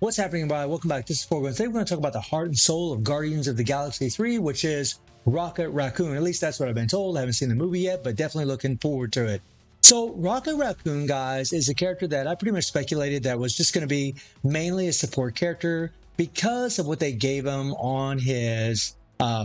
What's happening, everybody? Welcome back. This is Forgo. Today we're going to talk about the heart and soul of Guardians of the Galaxy 3, which is Rocket Raccoon. At least that's what I've been told. I haven't seen the movie yet, but definitely looking forward to it. So Rocket Raccoon, guys, is a character that I pretty much speculated that was just going to be mainly a support character because of what they gave him on his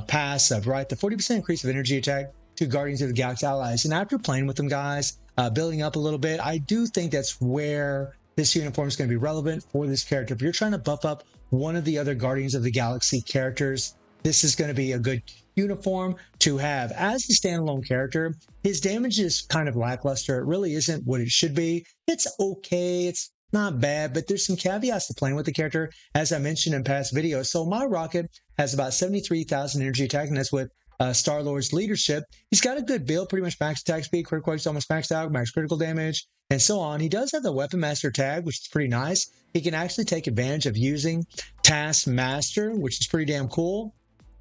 passive, right? The 40% increase of energy attack to Guardians of the Galaxy allies. And after playing with them, guys, building up a little bit, I do think that's where this uniform is going to be relevant for this character. If you're trying to buff up one of the other Guardians of the Galaxy characters, this is going to be a good uniform to have. As a standalone character, his damage is kind of lackluster. It really isn't what it should be. It's okay. It's not bad, but there's some caveats to playing with the character, as I mentioned in past videos. So my Rocket has about 73,000 energy attack, and that's with Star-Lord's leadership. He's got a good build, pretty much max attack speed, critical is almost maxed out, max critical damage, and so on. He does have the Weapon Master tag, which is pretty nice. He can actually take advantage of using Task Master, which is pretty damn cool.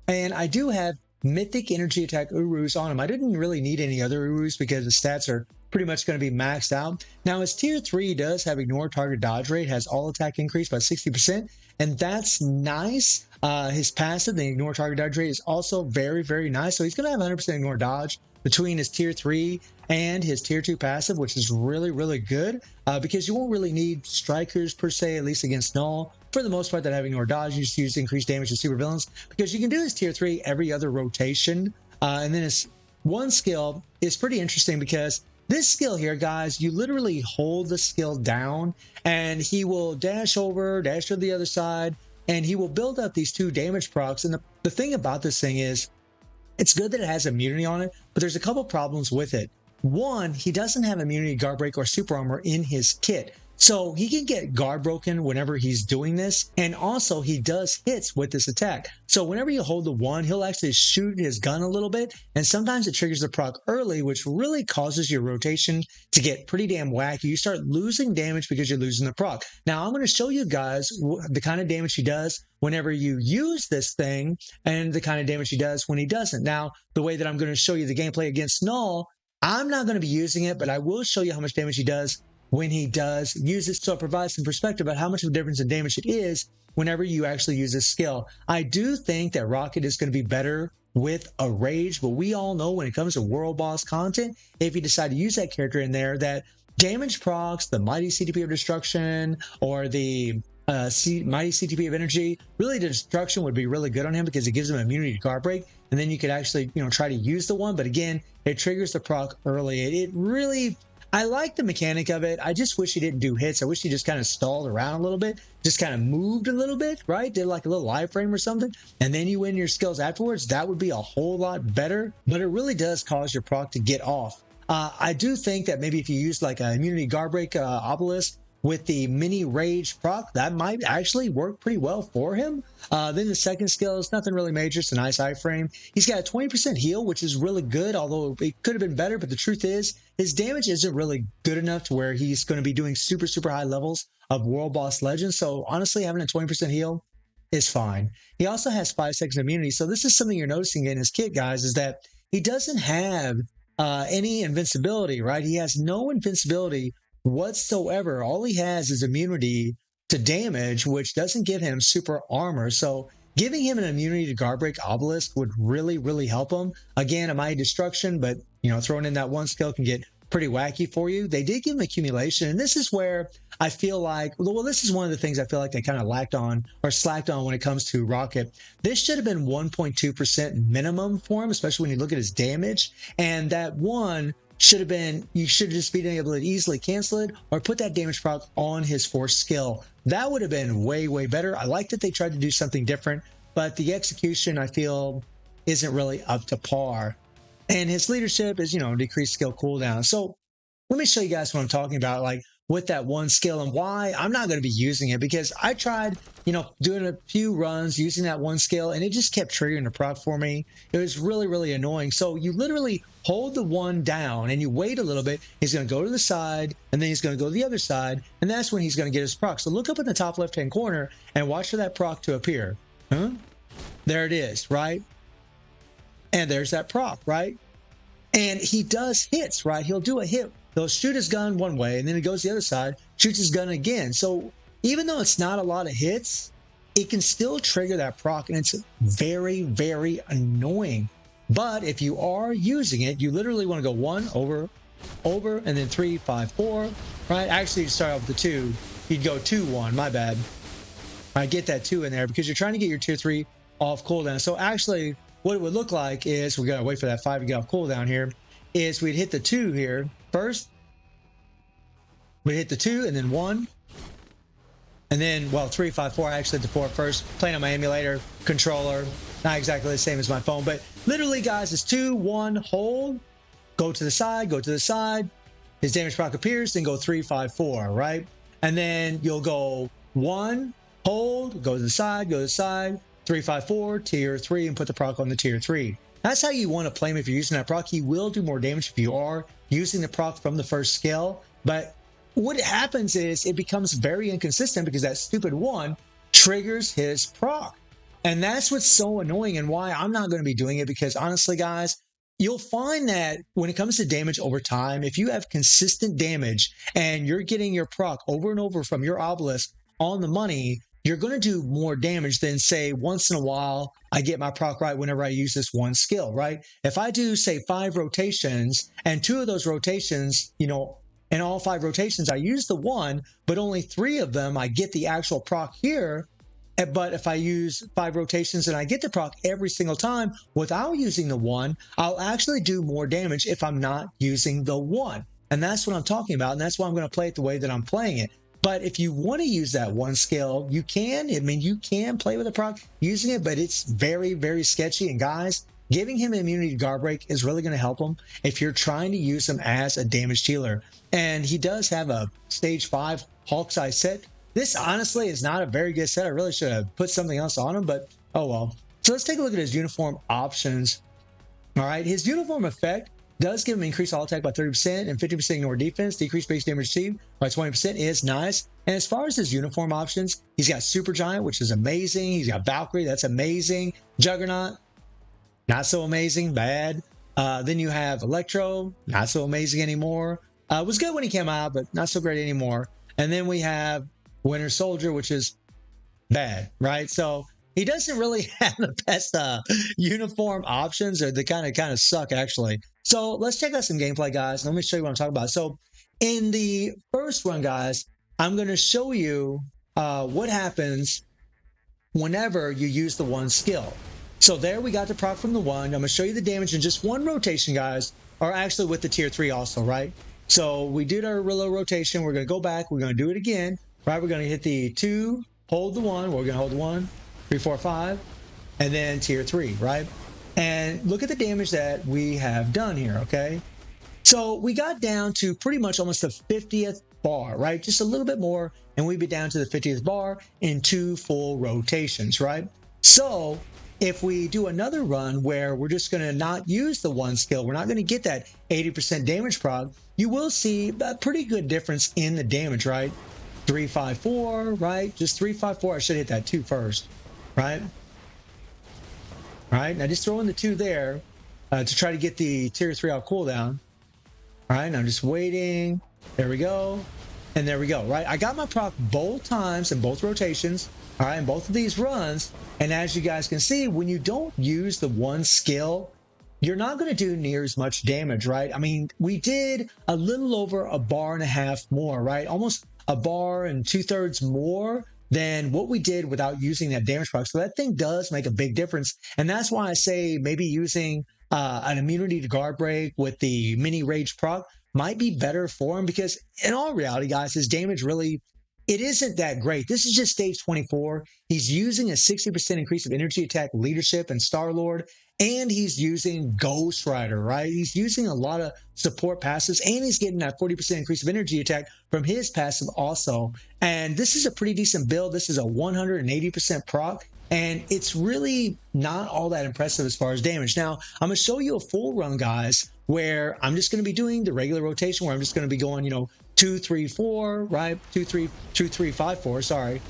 And I do have Mythic Energy Attack Urus on him. I didn't really need any other Urus because the stats are pretty much going to be maxed out. Now, his tier 3 does have Ignore Target Dodge Rate, has all attack increased by 60%, and that's nice. His passive, the Ignore Target Dodge Rate, is also very, very nice. So he's going to have 100% Ignore Dodge between his tier 3 and his tier 2 passive, which is really, really good because you won't really need strikers per se, at least against Null. For the most part, that having Ignore Dodge, you just use increased damage to super villains because you can do his tier 3 every other rotation. And then his one skill is pretty interesting because this skill here, guys, you literally hold the skill down and he will dash over, dash to the other side, and he will build up these 2 damage procs. And the thing about this thing is, it's good that it has immunity on it, but there's a couple problems with it. One, he doesn't have immunity, guard break, or super armor in his kit. So he can get guard broken whenever he's doing this. And also he does hits with this attack. So whenever you hold the 1, he'll actually shoot his gun a little bit. And sometimes it triggers the proc early, which really causes your rotation to get pretty damn wacky. You start losing damage because you're losing the proc. Now I'm going to show you guys the kind of damage he does whenever you use this thing and the kind of damage he does when he doesn't. Now, the way that I'm going to show you the gameplay against Null, I'm not going to be using it, but I will show you how much damage he does when he does use it, so it provides some perspective about how much of a difference in damage it is whenever you actually use this skill. I do think that Rocket is going to be better with a rage, but we all know when it comes to world boss content, if you decide to use that character in there, that damage procs, the mighty CTP of destruction, or the mighty CTP of energy, really the destruction would be really good on him because it gives him immunity to guard break, and then you could actually try to use the one, but again, it triggers the proc early. It really, I like the mechanic of it. I just wish he didn't do hits. I wish he just kind of stalled around a little bit, just kind of moved a little bit, right? Did like a little iframe or something, and then you win your skills afterwards. That would be a whole lot better, but it really does cause your proc to get off. I do think that maybe if you use like an immunity guard break obelisk with the mini rage proc, that might actually work pretty well for him. Then the second skill is nothing really major. It's a nice iframe. He's got a 20% heal, which is really good, although it could have been better. But the truth is, his damage isn't really good enough to where he's going to be doing super, super high levels of World Boss Legends. So honestly, having a 20% heal is fine. He also has 5 seconds immunity. So this is something you're noticing in his kit, guys, is that he doesn't have any invincibility, right? He has no invincibility whatsoever. All he has is immunity to damage, which doesn't give him super armor. So giving him an immunity to guard break obelisk would really, really help him. Again, a mighty destruction, but throwing in that one skill can get pretty wacky for you. They did give him accumulation, and this is where I feel like, well, this is one of the things I feel like they kind of lacked on or slacked on when it comes to Rocket. This should have been 1.2% minimum for him, especially when you look at his damage, and that one should have been, you should have just been able to easily cancel it or put that damage proc on his 4th skill. That would have been way, way better. I like that they tried to do something different, but the execution, I feel, isn't really up to par. And his leadership is, decreased skill cooldown. So let me show you guys what I'm talking about, like with that one skill and why I'm not going to be using it, because I tried, doing a few runs using that one skill and it just kept triggering the proc for me. It was really, really annoying. So you literally hold the 1 down and you wait a little bit. He's going to go to the side and then he's going to go to the other side. And that's when he's going to get his proc. So look up in the top left-hand corner and watch for that proc to appear. There it is, right? And there's that proc, right? And he does hits, right? He'll do a hit. He'll shoot his gun one way, and then he goes the other side, shoots his gun again. So even though it's not a lot of hits, it can still trigger that proc, and it's very, very annoying. But if you are using it, you literally want to go 1 over, and then 3, 5, 4, right? Actually, you start off with the 2. You'd go 2, 1, my bad. I get that 2 in there because you're trying to get your tier 3 off cooldown. So actually, what it would look like is, we gotta wait for that 5 to get off cooldown here, is we'd hit the 2 here first. We hit the 2 and then 1. And then, well, 3, 5, 4. I actually hit the 4 first. Playing on my emulator controller. Not exactly the same as my phone, but literally, guys, it's 2, 1, hold, go to the side, go to the side. His damage proc appears, then go 3, 5, 4, right? And then you'll go 1, hold, go to the side, 3, 5, 4, tier 3, and put the proc on the tier 3. That's how you want to play him if you're using that proc. He will do more damage if you are using the proc from the first skill, but what happens is it becomes very inconsistent because that stupid 1 triggers his proc. And that's what's so annoying and why I'm not going to be doing it, because honestly, guys, you'll find that when it comes to damage over time, if you have consistent damage and you're getting your proc over and over from your obelisk on the money, you're going to do more damage than, say, once in a while I get my proc right whenever I use this one skill, right? If I do, say, 5 rotations, and 2 of those rotations, you know, in all 5 rotations, I use the 1, but only 3 of them I get the actual proc here. But if I use 5 rotations and I get the proc every single time without using the 1, I'll actually do more damage if I'm not using the 1. And that's what I'm talking about. And that's why I'm going to play it the way that I'm playing it. But if you want to use that 1 skill, you can. I mean, you can play with the proc using it, but it's very, very sketchy. And guys, giving him immunity to guard break is really going to help him if you're trying to use him as a damage dealer. And he does have a stage 5 Hulk size set. This honestly is not a very good set. I really should have put something else on him, but oh well. So let's take a look at his uniform options. All right, his uniform effect does give him increased all attack by 30% and 50% ignore defense. Decreased base damage received by 20% is nice. And as far as his uniform options, he's got Super Giant, which is amazing. He's got Valkyrie, that's amazing. Juggernaut, not so amazing, bad. Then you have Electro, not so amazing anymore. Was good when he came out, but not so great anymore. And then we have Winter Soldier, which is bad, right? So he doesn't really have the best uniform options, or they kind of suck, actually. So let's check out some gameplay, guys. Let me show you what I'm talking about. So in the first run, guys, I'm going to show you what happens whenever you use the 1 skill. So there we got the proc from the 1. I'm going to show you the damage in just 1 rotation, guys, or actually with the tier 3 also, right? So we did our reload rotation. We're going to go back. We're going to do it again, right? We're going to hit the 2, hold the 1. We're going to hold the 1, 3, 4, 5, and then tier 3, right? And look at the damage that we have done here, okay? So we got down to pretty much almost the 50th bar, right? Just a little bit more, and we'd be down to the 50th bar in 2 full rotations, right? So if we do another run where we're just going to not use the 1 skill, we're not going to get that 80% damage proc, you will see a pretty good difference in the damage, right? 3, 5, 4, right? Just 3, 5, 4. I should hit that 2 first, right? All right, now just throw in the 2 there to try to get the tier 3 off cooldown. All right, now I'm just waiting. There we go. And there we go, right? I got my proc both times in both rotations, all right, in both of these runs. And as you guys can see, when you don't use the 1 skill, you're not going to do near as much damage, right? I mean, we did a little over 1.5 bars more, right? Almost 1 bar and 2/3 more than what we did without using that damage proc. So that thing does make a big difference. And that's why I say maybe using an immunity to guard break with the mini rage proc might be better for him, because in all reality, guys, his damage really, it isn't that great. This is just stage 24. He's using a 60% increase of energy attack, leadership, and Star-Lord, and he's using Ghost Rider, right? He's using a lot of support passives, and he's getting that 40% increase of energy attack from his passive also. And this is a pretty decent build. This is a 180% proc, and it's really not all that impressive as far as damage. Now, I'm going to show you a full run, guys, where I'm just going to be doing the regular rotation, where I'm just going to be going, 2, 3, 4, right? 2, 3, 5, 4, sorry.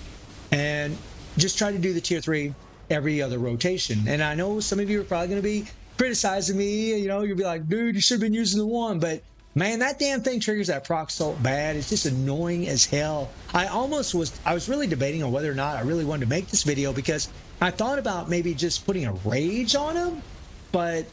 And just try to do the tier 3 every other rotation. And I know some of you are probably going to be criticizing me, you'll be like, dude, you should have been using the 1. But Man, that damn thing triggers that proc so bad. It's just annoying as hell. I was really debating on whether or not I really wanted to make this video because I thought about maybe just putting a rage on him, but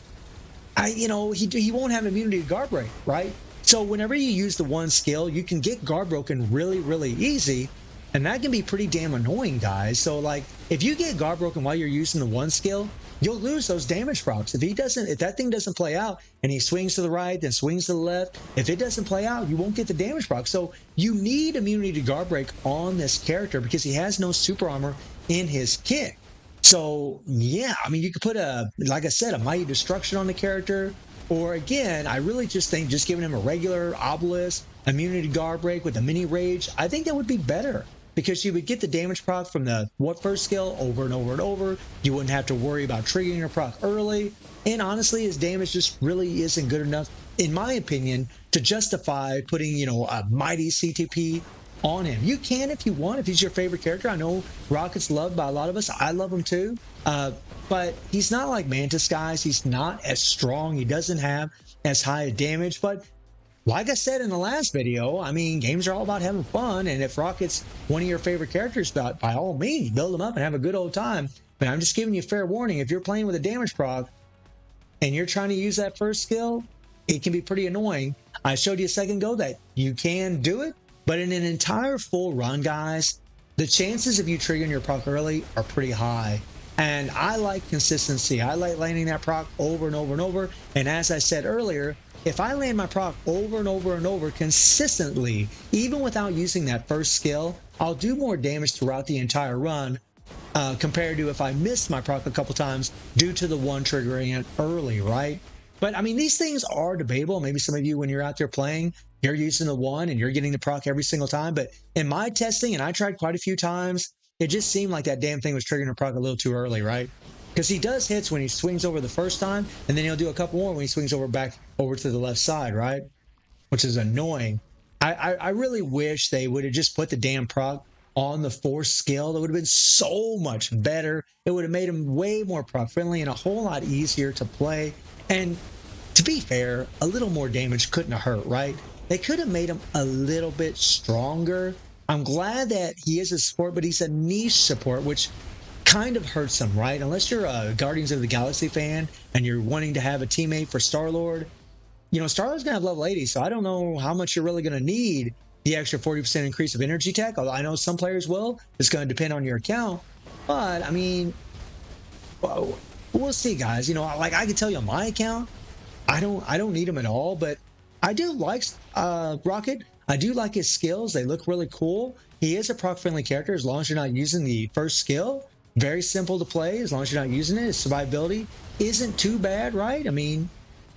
he won't have immunity to guard break, right? So whenever you use the one skill, you can get guard broken really, really easy. And that can be pretty damn annoying, guys. So like, if you get guard broken while you're using the one skill, you'll lose those damage procs. If that thing doesn't play out and he swings to the right, then swings to the left, if it doesn't play out, you won't get the damage proc. So you need immunity to guard break on this character because he has no super armor in his kit. So yeah, I mean, you could put like I said, a mighty destruction on the character, or again, I really just think just giving him a regular obelisk, immunity to guard break with a mini rage, I think that would be better. Because you would get the damage proc from the first skill over and over and over. You wouldn't have to worry about triggering your proc early. And honestly, his damage just really isn't good enough, in my opinion, to justify putting, a mighty CTP on him. You can if you want, if he's your favorite character. I know Rocket's loved by a lot of us. I love him too. But he's not like Mantis, guys. He's not as strong. He doesn't have as high a damage. But like I said in the last video, I mean, games are all about having fun, and if Rocket's one of your favorite characters, by all means, build him up and have a good old time. But I'm just giving you fair warning, if you're playing with a damage proc and you're trying to use that first skill, it can be pretty annoying. I showed you a second ago that you can do it, but in an entire full run, guys, the chances of you triggering your proc early are pretty high. And I like consistency. I like landing that proc over and over and over. And as I said earlier, if I land my proc over and over and over consistently, even without using that first skill, I'll do more damage throughout the entire run compared to if I missed my proc a couple times due to the one triggering it early, right? But I mean, these things are debatable. Maybe some of you, when you're out there playing, you're using the one and you're getting the proc every single time. But in my testing, and I tried quite a few times, it just seemed like that damn thing was triggering a proc a little too early, right? Because he does hits when he swings over the first time, and then he'll do a couple more when he swings back over to the left side, right? Which is annoying. I really wish they would have just put the damn proc on the fourth skill. That would have been so much better. It would have made him way more proc friendly and a whole lot easier to play. And to be fair, a little more damage couldn't have hurt, right? They could have made him a little bit stronger. I'm glad that he is a support, but he's a niche support, which kind of hurts him, right? Unless you're a Guardians of the Galaxy fan and you're wanting to have a teammate for Star-Lord, Star-Lord's gonna have level 80, so I don't know how much you're really gonna need the extra 40% increase of energy tech. Although I know some players will. It's gonna depend on your account, but I mean, we'll see, guys. Like I can tell you on my account, I don't need him at all, but I do like Rocket. I do like his skills. They look really cool. He is a proc-friendly character as long as you're not using the first skill. Very simple to play as long as you're not using it. His survivability isn't too bad, right? I mean,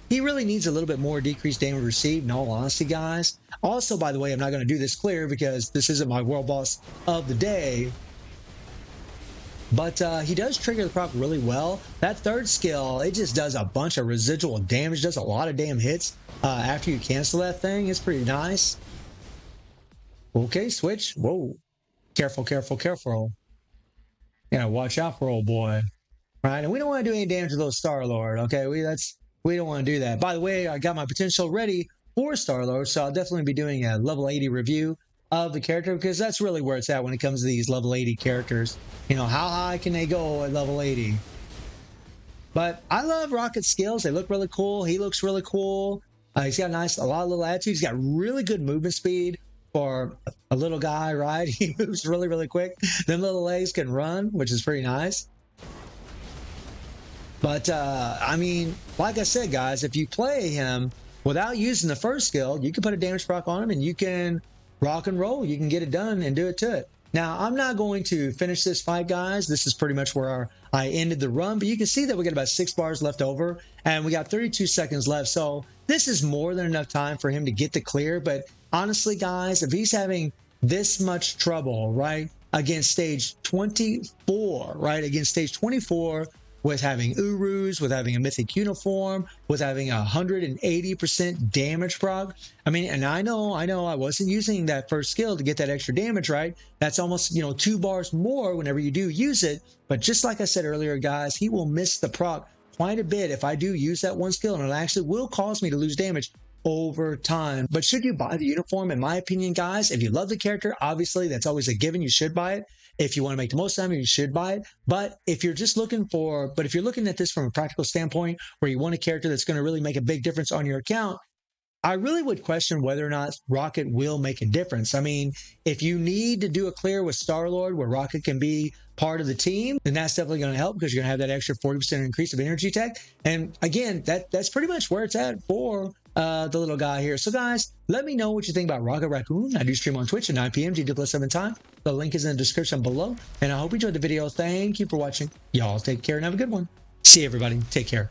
he really needs a little bit more decreased damage received, in all honesty, guys. Also, by the way, I'm not going to do this clear because this isn't my world boss of the day. But he does trigger the proc really well. That third skill, it just does a bunch of residual damage, does a lot of damn hits after you cancel that thing. It's pretty nice. Okay, switch. Whoa. Careful, careful, careful. Yeah, watch out for old boy. Right? And we don't want to do any damage to those Star-Lord, okay? We don't want to do that. By the way, I got my potential ready for Star-Lord, so I'll definitely be doing a level 80 review of the character because that's really where it's at when it comes to these level 80 characters. How high can they go at level 80? But I love Rocket's skills. They look really cool. He looks really cool. He's got a lot of little attitude. He's got really good movement speed for a little guy, right? He moves really, really quick. Them little legs can run, which is pretty nice. But, I mean, like I said, guys, if you play him without using the first skill, you can put a damage proc on him and you can rock and roll. You can get it done and do it to it. Now, I'm not going to finish this fight, guys. This is pretty much where I ended the run, but you can see that we got about 6 bars left over and we got 32 seconds left. So this is more than enough time for him to get the clear. But honestly, guys, if he's having this much trouble, right, against stage 24, right, against stage 24, with having Urus, with having a mythic uniform, with having 180% damage proc. I mean, and I know I wasn't using that first skill to get that extra damage, right? That's almost, 2 bars more whenever you do use it. But just like I said earlier, guys, he will miss the proc quite a bit if I do use that one skill, and it actually will cause me to lose damage over time. But should you buy the uniform? In my opinion, guys, if you love the character, obviously that's always a given. You should buy it. If you want to make the most of it, you should buy it. But if you're just looking if you're looking at this from a practical standpoint where you want a character that's going to really make a big difference on your account, I really would question whether or not Rocket will make a difference. I mean, if you need to do a clear with Star-Lord where Rocket can be part of the team, then that's definitely going to help because you're going to have that extra 40% increase of energy tech. And again, that's pretty much where it's at for the little guy here. So guys, let me know what you think about Rocket Raccoon. I do stream on Twitch at 9 p.m. GD+7 time. The link is in the description below. And I hope you enjoyed the video. Thank you for watching. Y'all take care and have a good one. See you, everybody. Take care.